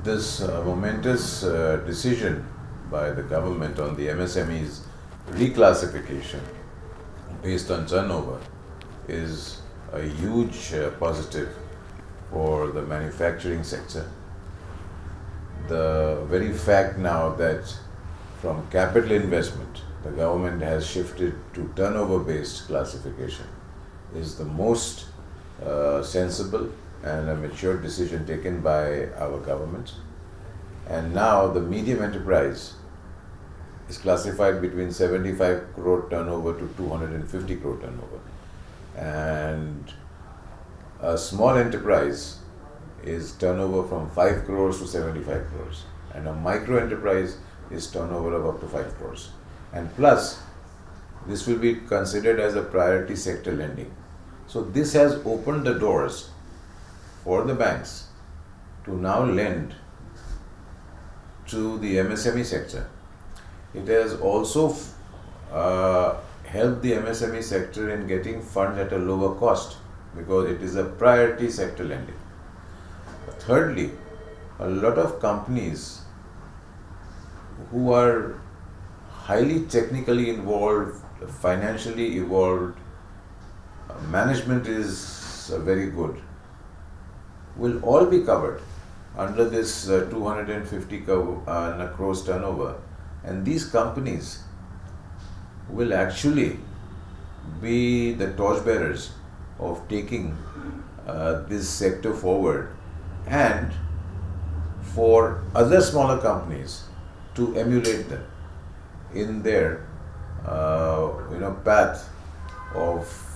This momentous decision by the government on the MSMEs reclassification based on turnover is a huge positive for the manufacturing sector. The very fact now that from capital investment the government has shifted to turnover based classification is the most sensible and a mature decision taken by our government. And now the medium enterprise is classified between 75 crore turnover to 250 crore turnover. And a small enterprise is turnover from 5 crores to 75 crores. And a micro enterprise is turnover of up to 5 crores. And plus, this will be considered as a priority sector lending. So this has opened the doors for the banks to now lend to the MSME sector. It has also helped the MSME sector in getting funds at a lower cost because it is a priority sector lending. Thirdly, a lot of companies who are highly technically involved, financially evolved, management is very good, will all be covered under this 250 crores turnover, and these companies will actually be the torchbearers of taking this sector forward, and for other smaller companies to emulate them in their path of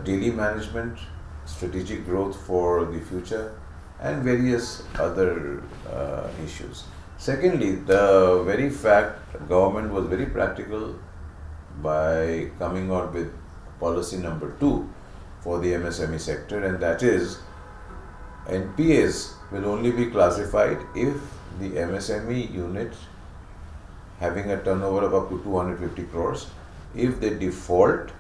daily management, strategic growth for the future, and various other issues. Secondly, the very fact government was very practical by coming out with policy number 2 for the MSME sector, and that is NPAs will only be classified if the MSME unit having a turnover of up to 250 crores, if they default,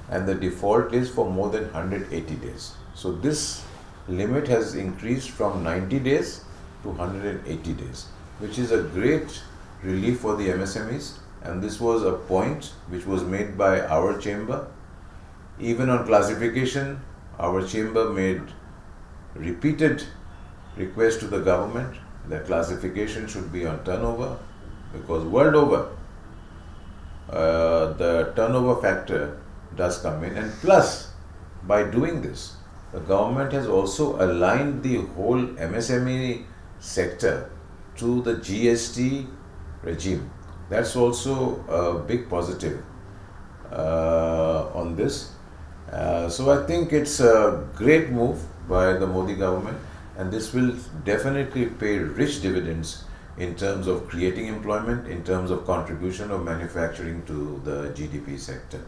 and the default is for more than 180 days. So this limit has increased from 90 days to 180 days, which is a great relief for the MSMEs, and this was a point which was made by our chamber. Even on classification, our chamber made repeated requests to the government that classification should be on turnover, because world over the turnover factor does come in, and plus by doing this the government has also aligned the whole MSME sector to the GST regime. That's also a big positive on this. So I think it's a great move by the Modi government, and this will definitely pay rich dividends in terms of creating employment, in terms of contribution of manufacturing to the GDP sector.